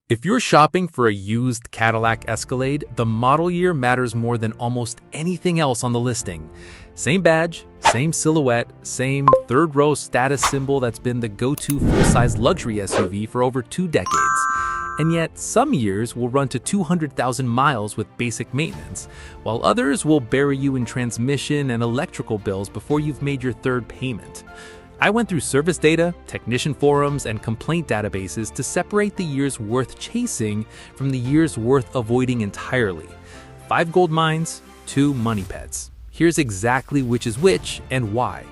If you're shopping for a used Cadillac Escalade, the model year matters more than almost anything else on the listing. Same badge, same silhouette, same third-row status symbol that's been the go-to full-size luxury SUV for over 2 decades. And yet, some years will run to 200,000 miles with basic maintenance, while others will bury you in transmission and electrical bills before you've made your third payment. I went through service data, technician forums, and complaint databases to separate the years worth chasing from the years worth avoiding entirely. 5 gold mines, 2 money pets. Here's exactly which is which and why.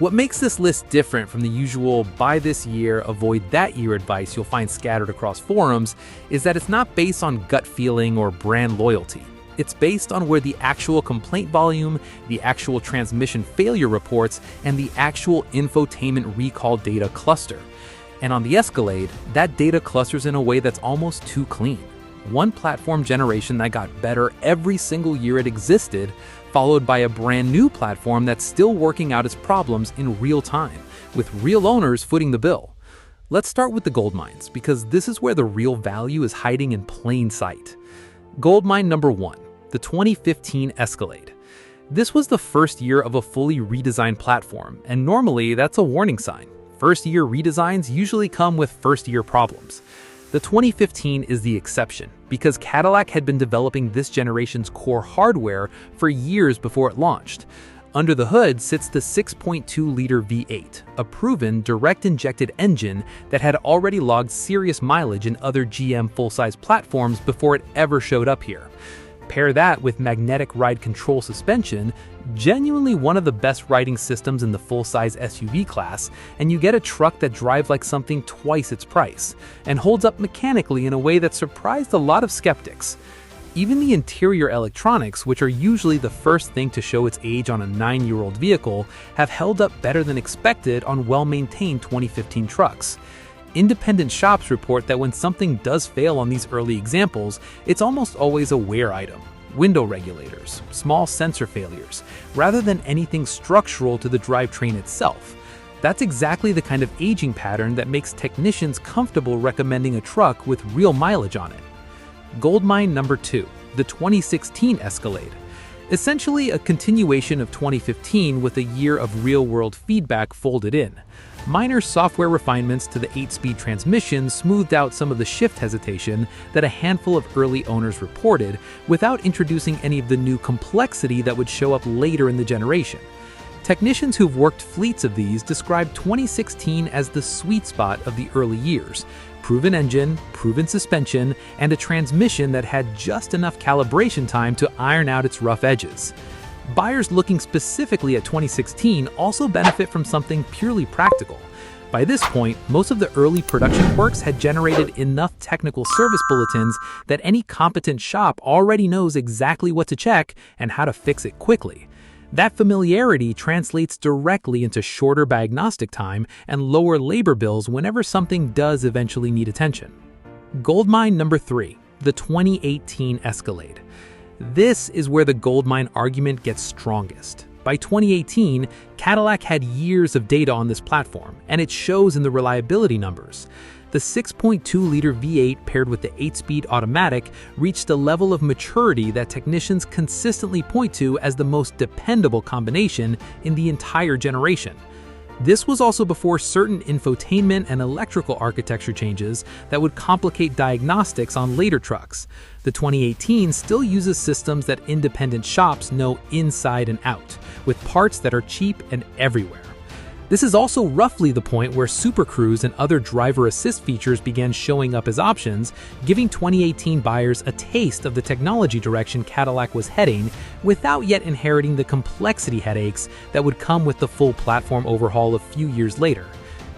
What makes this list different from the usual buy this year, avoid that year advice you'll find scattered across forums is that it's not based on gut feeling or brand loyalty. It's based on where the actual complaint volume, the actual transmission failure reports, and the actual infotainment recall data cluster. And on the Escalade, that data clusters in a way that's almost too clean. One platform generation that got better every single year it existed, followed by a brand new platform that's still working out its problems in real time, with real owners footing the bill. Let's start with the gold mines, because this is where the real value is hiding in plain sight. Gold mine number 1. The 2015 Escalade. This was the first year of a fully redesigned platform, and normally that's a warning sign. First-year redesigns usually come with first-year problems. The 2015 is the exception, because Cadillac had been developing this generation's core hardware for years before it launched. Under the hood sits the 6.2-liter V8, a proven direct-injected engine that had already logged serious mileage in other GM full-size platforms before it ever showed up here. Pair that with magnetic ride control suspension, genuinely one of the best riding systems in the full-size SUV class, and you get a truck that drives like something twice its price, and holds up mechanically in a way that surprised a lot of skeptics. Even the interior electronics, which are usually the first thing to show its age on a 9-year-old vehicle, have held up better than expected on well-maintained 2015 trucks. Independent shops report that when something does fail on these early examples, it's almost always a wear item, window regulators, small sensor failures, rather than anything structural to the drivetrain itself. That's exactly the kind of aging pattern that makes technicians comfortable recommending a truck with real mileage on it. Gold mine number 2, the 2016 Escalade. Essentially a continuation of 2015 with a year of real-world feedback folded in. Minor software refinements to the 8-speed transmission smoothed out some of the shift hesitation that a handful of early owners reported, without introducing any of the new complexity that would show up later in the generation. Technicians who've worked fleets of these describe 2016 as the sweet spot of the early years. Proven engine, proven suspension, and a transmission that had just enough calibration time to iron out its rough edges. Buyers looking specifically at 2016 also benefit from something purely practical. By this point, most of the early production quirks had generated enough technical service bulletins that any competent shop already knows exactly what to check and how to fix it quickly. That familiarity translates directly into shorter diagnostic time and lower labor bills whenever something does eventually need attention. Gold mine number 3, the 2018 Escalade. This is where the gold mine argument gets strongest. By 2018, Cadillac had years of data on this platform, and it shows in the reliability numbers. The 6.2-liter V8 paired with the 8-speed automatic reached a level of maturity that technicians consistently point to as the most dependable combination in the entire generation. This was also before certain infotainment and electrical architecture changes that would complicate diagnostics on later trucks. The 2018 still uses systems that independent shops know inside and out, with parts that are cheap and everywhere. This is also roughly the point where Super Cruise and other driver assist features began showing up as options, giving 2018 buyers a taste of the technology direction Cadillac was heading without yet inheriting the complexity headaches that would come with the full platform overhaul a few years later.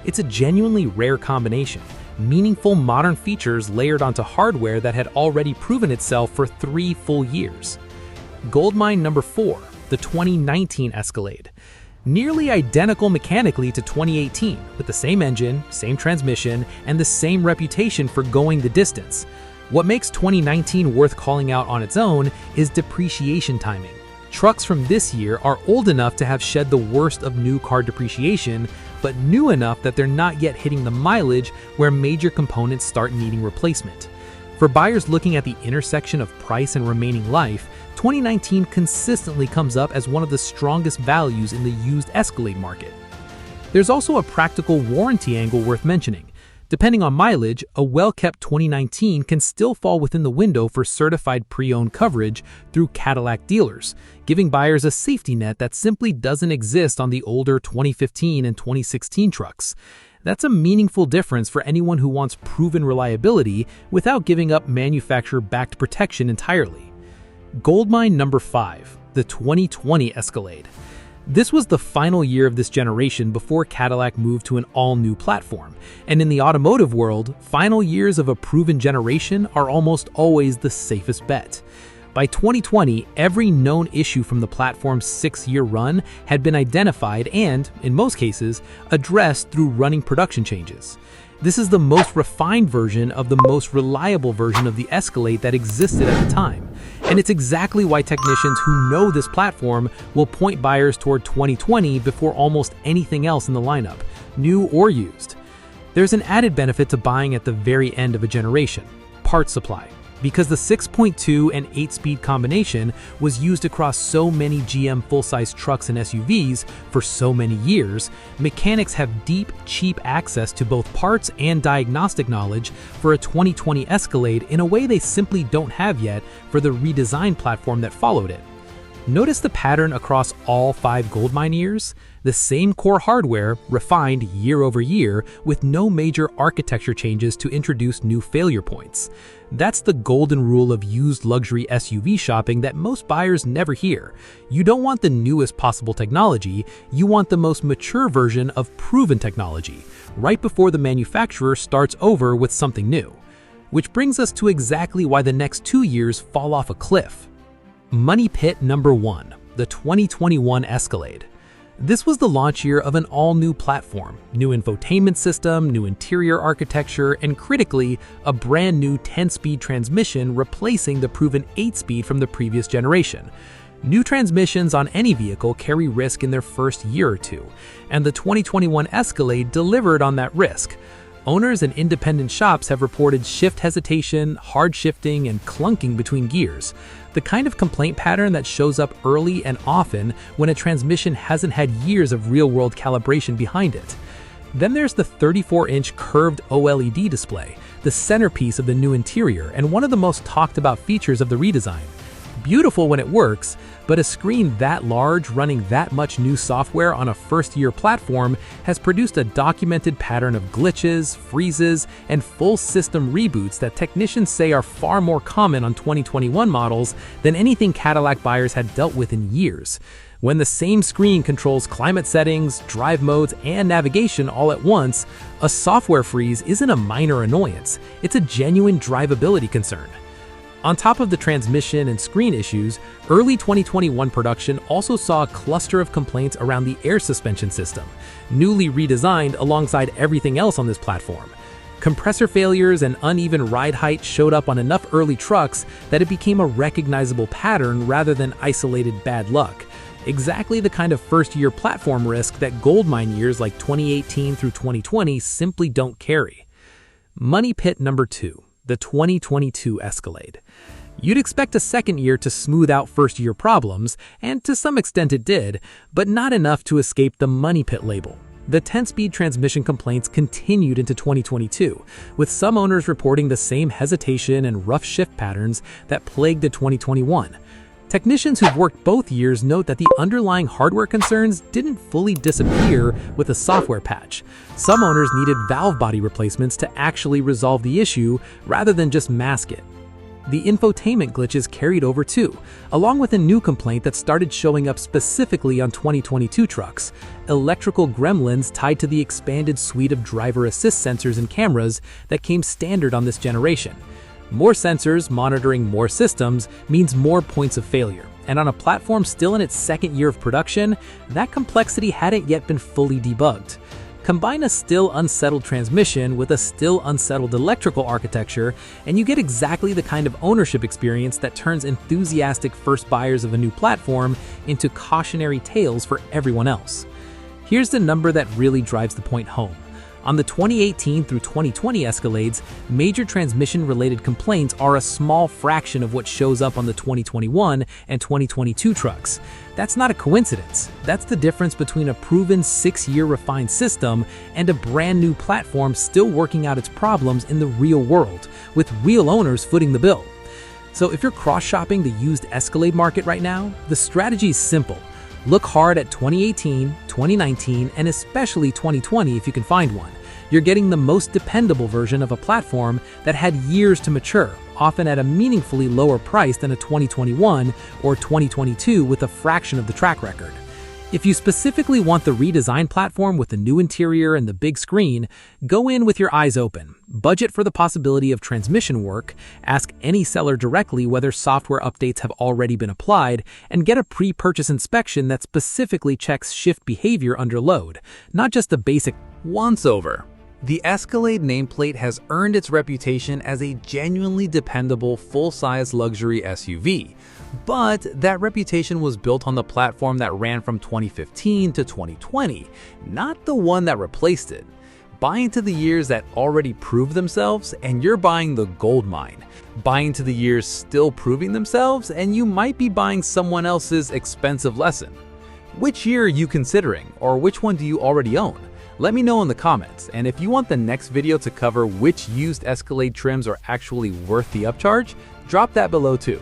It's a genuinely rare combination, meaningful modern features layered onto hardware that had already proven itself for 3 full years. Gold mine number 4, the 2019 Escalade. Nearly identical mechanically to 2018, with the same engine, same transmission, and the same reputation for going the distance. What makes 2019 worth calling out on its own is depreciation timing. Trucks from this year are old enough to have shed the worst of new car depreciation, but new enough that they're not yet hitting the mileage where major components start needing replacement. For buyers looking at the intersection of price and remaining life, 2019 consistently comes up as one of the strongest values in the used Escalade market. There's also a practical warranty angle worth mentioning. Depending on mileage, a well-kept 2019 can still fall within the window for certified pre-owned coverage through Cadillac dealers, giving buyers a safety net that simply doesn't exist on the older 2015 and 2016 trucks. That's a meaningful difference for anyone who wants proven reliability without giving up manufacturer-backed protection entirely. Goldmine number 5, the 2020 Escalade. This was the final year of this generation before Cadillac moved to an all-new platform, and in the automotive world, final years of a proven generation are almost always the safest bet. By 2020, every known issue from the platform's 6-year run had been identified and, in most cases, addressed through running production changes. This is the most refined version of the most reliable version of the Escalade that existed at the time. And it's exactly why technicians who know this platform will point buyers toward 2020 before almost anything else in the lineup, new or used. There's an added benefit to buying at the very end of a generation: parts supply. Because the 6.2 and 8-speed combination was used across so many GM full-size trucks and SUVs for so many years, mechanics have deep, cheap access to both parts and diagnostic knowledge for a 2020 Escalade in a way they simply don't have yet for the redesigned platform that followed it. Notice the pattern across all 5 Goldmine years? The same core hardware, refined year over year, with no major architecture changes to introduce new failure points. That's the golden rule of used luxury SUV shopping that most buyers never hear. You don't want the newest possible technology, you want the most mature version of proven technology, right before the manufacturer starts over with something new. Which brings us to exactly why the next 2 years fall off a cliff. Money pit number 1, the 2021 Escalade. This was the launch year of an all-new platform, new infotainment system, new interior architecture, and critically, a brand new 10-speed transmission replacing the proven 8-speed from the previous generation. New transmissions on any vehicle carry risk in their first year or two, and the 2021 Escalade delivered on that risk. Owners and independent shops have reported shift hesitation, hard shifting, and clunking between gears, the kind of complaint pattern that shows up early and often when a transmission hasn't had years of real-world calibration behind it. Then there's the 34-inch curved OLED display, the centerpiece of the new interior and one of the most talked about features of the redesign. Beautiful when it works, but a screen that large running that much new software on a first-year platform has produced a documented pattern of glitches, freezes, and full system reboots that technicians say are far more common on 2021 models than anything Cadillac buyers had dealt with in years. When the same screen controls climate settings, drive modes, and navigation all at once, a software freeze isn't a minor annoyance, it's a genuine drivability concern. On top of the transmission and screen issues, early 2021 production also saw a cluster of complaints around the air suspension system, newly redesigned alongside everything else on this platform. Compressor failures and uneven ride height showed up on enough early trucks that it became a recognizable pattern rather than isolated bad luck. Exactly the kind of first-year platform risk that Goldmine years like 2018 through 2020 simply don't carry. Money pit number 2. The 2022 Escalade. You'd expect a second year to smooth out first-year problems, and to some extent it did, but not enough to escape the money pit label. The 10-speed transmission complaints continued into 2022, with some owners reporting the same hesitation and rough shift patterns that plagued the 2021. Technicians who've worked both years note that the underlying hardware concerns didn't fully disappear with a software patch. Some owners needed valve body replacements to actually resolve the issue rather than just mask it. The infotainment glitches carried over too, along with a new complaint that started showing up specifically on 2022 trucks: electrical gremlins tied to the expanded suite of driver assist sensors and cameras that came standard on this generation. More sensors monitoring more systems means more points of failure, and on a platform still in its second year of production, that complexity hadn't yet been fully debugged. Combine a still unsettled transmission with a still unsettled electrical architecture, and you get exactly the kind of ownership experience that turns enthusiastic first buyers of a new platform into cautionary tales for everyone else. Here's the number that really drives the point home. On the 2018 through 2020 Escalades, major transmission-related complaints are a small fraction of what shows up on the 2021 and 2022 trucks. That's not a coincidence. That's the difference between a proven 6-year refined system and a brand new platform still working out its problems in the real world, with real owners footing the bill. So if you're cross-shopping the used Escalade market right now, the strategy is simple. Look hard at 2018, 2019, and especially 2020 if you can find one. You're getting the most dependable version of a platform that had years to mature, often at a meaningfully lower price than a 2021 or 2022 with a fraction of the track record. If you specifically want the redesigned platform with the new interior and the big screen, go in with your eyes open. Budget for the possibility of transmission work, ask any seller directly whether software updates have already been applied, and get a pre-purchase inspection that specifically checks shift behavior under load, not just a basic once-over. The Escalade nameplate has earned its reputation as a genuinely dependable full-size luxury SUV. But that reputation was built on the platform that ran from 2015 to 2020, not the one that replaced it. Buy into the years that already proved themselves, and you're buying the Goldmine. Buy into the years still proving themselves, and you might be buying someone else's expensive lesson. Which year are you considering, or which one do you already own? Let me know in the comments, and if you want the next video to cover which used Escalade trims are actually worth the upcharge, drop that below too.